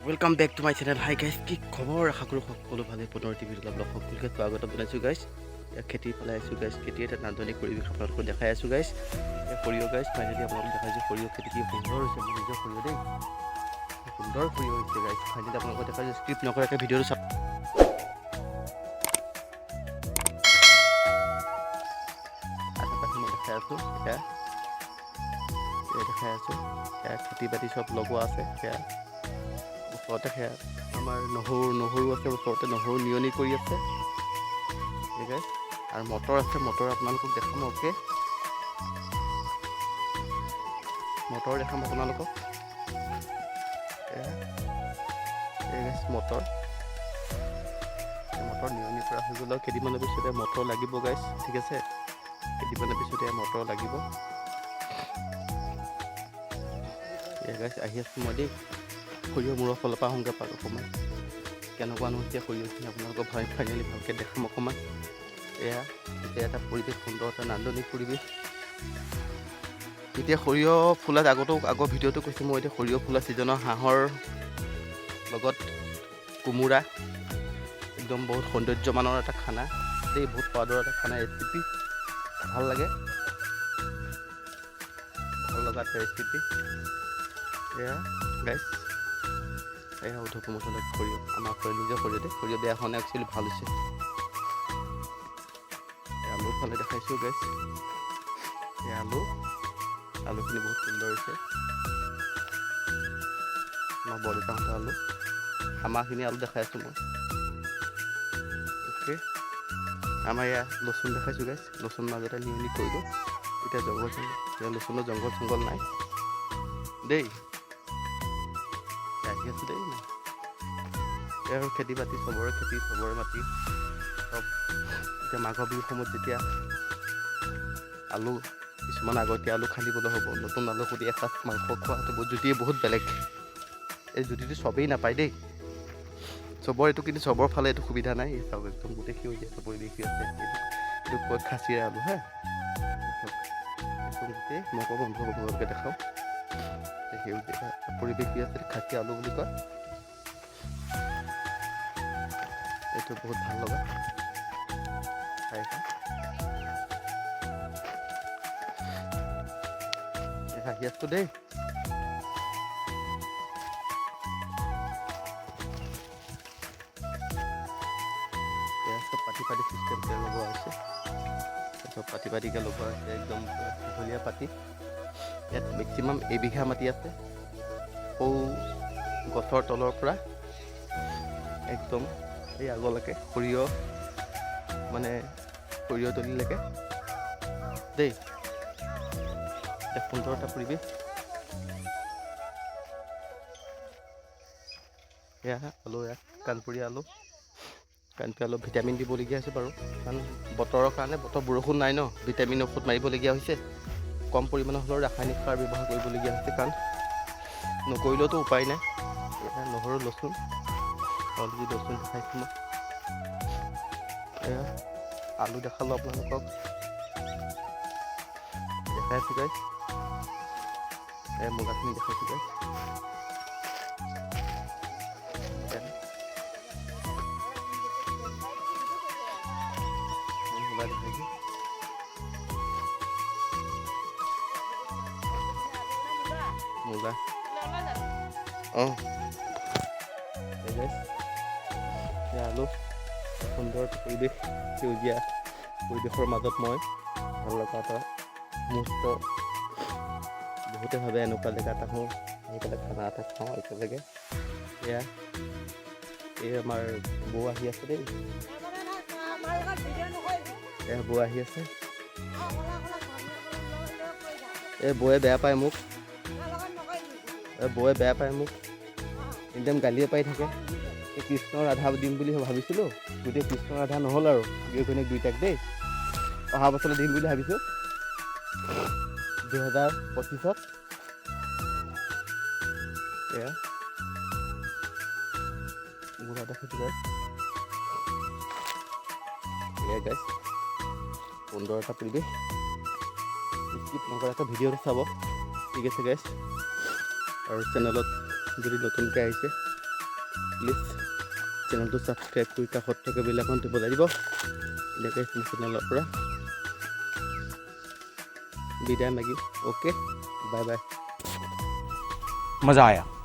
Welcome back to my channel. Hi guys, की खबर? आशा करूँ সকলো ভালে। পুনৰ টিভিত অলপ সকলোকে স্বাগতম জনাইছোঁ গাইছ। খেতিৰ ফালে আহিছোঁ গাইছ। খেতি এটা নান্দনিক পৰিৱেশ আপোনালোকক দেখাই আছোঁ গাইছ। সৰিয়হ গাইছ, ফাইনেলি আপোনালোকক দেখাইছোঁ সৰিয়হ খেতি কি সুন্দৰ হৈছে। মোৰ নিজৰ সৰিয়হ দেই, সুন্দৰ সৰিয়হ হৈছে গাইছ। ফাইনেলি আপোনালোকক দেখাইছোঁ। স্ক্ৰিপ্ট নকৰাকৈ ভিডিঅ'টো চাওক। আশে-পাশে মই দেখাই আছোঁ। দেখাই আছোঁ খেতি বাতি চব লগোৱা আছে। ওচৰতে সেয়া আমাৰ নহৰু আছে, ওচৰতে নহৰু নিয়নি কৰি আছে গাইছ। আৰু মটৰ আছে, মটৰ আপোনালোকক দেখাম। অ'কে, মটৰ দেখাম আপোনালোকক। গাইছ মটৰ নিয়নি কৰা হৈ গ'ল। কেইদিনমানৰ পিছতে মটৰ লাগিব গাইছ, ঠিক আছে। কেইদিনমানৰ পিছতে মটৰ লাগিব গাইছ। আহি আছোঁ মই দেই। সৰিয়হ মূৰৰ ফালৰ পৰা আহোঁগৈ পাৰোঁ অকণমান। কেনেকুৱানো এতিয়া সৰিয়হখিনি আপোনালোকক ফাইনেলি ভালকৈ দেখাম অকণমান। এতিয়া এটা পৰিৱেশ, সুন্দৰ এটা নান্দনিক পৰিৱেশ। এতিয়া সৰিয়হ ফুলাত আগৰ ভিডিঅ'টো কৈছোঁ মই। এতিয়া সৰিয়হ ফুলা ছিজনৰ হাঁহৰ লগত কোমোৰা, একদম বহুত সৌন্দৰ্যমানৰ এটা খানা দেই, বহুত সোৱাদৰ এটা খানা ৰেচিপি। ভাল লাগে, ভাল লগা এটা ৰেচিপি এয়া গাইছ। এয়া উধকো মচলা সৰিয়হ, আমাৰ নিজৰ সৰিয়হ দেই। সৰিয়হ বেয়া হোৱা নাই, একচুৱেলি ভাল হৈছে। আলুৰ ফালে দেখাইছোঁ গাইছ। এই আলুখিনি বহুত সুন্দৰ হৈছে। আমাৰ বৰদেউতাহঁতৰ আলু, আমাৰখিনি আলু দেখাই আছোঁ মই। অ'কে, আমাৰ এয়া লচুন দেখাইছোঁ গাইছ। লচুন মাজতে নিয়নি কৰিলোঁ। এতিয়া লচুনৰ জংঘল নাই দেই। আহি আছোঁ দেই। আৰু খেতি বাতি চবৰে মাটি চব। এতিয়া মাঘৰ বিহুৰ সময়ত যেতিয়া আলু কিছুমান আগতীয়া আলু খান্দিবলৈ হ'ব, নতুন আলু সৈতে এসাঁজ মাংস খোৱাটো জুতিয়ে বহুত বেলেগ। এই জুতিটো চবেই নাপায় দেই, চবৰ এইটো, কিন্তু চবৰ ফালে এইটো সুবিধা নাই। এই চাওক, একদম গোটেই সেউজীয়া পৰিৱেশ আছে। এইটো কয় খাচীয়া আলু হা। একদম গোটেই মই ক'ব বন্ধুকে দেখাওঁ। সেউজীয়া পৰিৱেশ আছে, খাচীয়া আলু বুলি কয়। এইটো বহুত ভাল লগা খাই। আহি আছোঁ দেই। চব পাতি চিষ্টেমকৈ লগোৱা হৈছে। চব পাতিকৈ লগোৱা হৈছে, একদম ধুনীয়া পাতি। ইয়াত মেক্সিমাম এবিঘা মাটি আছে। সৌ গছৰ তলৰ পৰা একদম এই আগলৈকে সৰিয়হ তলিলৈকে দেই। এক সুন্দৰ এটা পৰিৱেশ। এয়া আলু, কাণপুৰীয়া আলু ভিটামিন দিবলগীয়া হৈছে বাৰু, কাৰণ বতৰৰ কাৰণে। বৰষুণ নাই ন, ভিটামিন ঔষধ মাৰিবলগীয়া হৈছে। কম পৰিমাণৰ হ'লেও ৰাসায়নিক সাৰ ব্যৱহাৰ কৰিবলগীয়া হৈছে, কাৰণ নকৰিলেওতো উপায় নাই। নহৰু, লচুন অলৰেডি লচুন দেখাইছোঁ মই। এয়া আলু দেখালোঁ আপোনালোকক, দেখাইছোঁ গাইছ। মুগাখিনি দেখাইছোঁ গাইছ। মুগা দেখাইছোঁ। মুগা অঁ আলু, সুন্দৰ পৰিৱেশ, সেউজীয়া পৰিৱেশৰ মাজত মই ভাল লগা এটা মুহূৰ্ত। বহুতে ভাবে এনেকুৱা জেগাত আহোঁ, আহি পেলাই খানা এটা খাওঁ একেলগে। এয়া আমাৰ বৌ আহি আছে দেই। বৌ আহি আছে। বৌয়ে বেয়া পায় মোক, একদম গালিয়ে পাই থাকে। কৃষ্ণ ৰাধা দিম বুলি ভাবিছিলোঁ, গোটেই কৃষ্ণ ৰাধা নহ'ল আৰু দুয়োজনীক দুইটাক দেই। অহা বছৰলৈ দিম বুলি ভাবিছোঁ, 2025। এয়া গুড়া দেখাইছোঁ গাইছ। গাইছ সুন্দৰ এটা পৰিৱেশ। স্কিপ নকৰাকৈ ভিডিঅ'টো চাব, ঠিক আছে গাইছ। আৰু চেনেলত যদি নতুনকৈ আহিছে প্লিজ চেনেলটো ছাবস্ক্ৰাইব কৰি কাষত থকা বেল আইকনটো বজাই দিব এনেকৈ মোৰ চেনেলৰ পৰা বিদায় মাগিম। Okay, bye bye. मज़ा आया।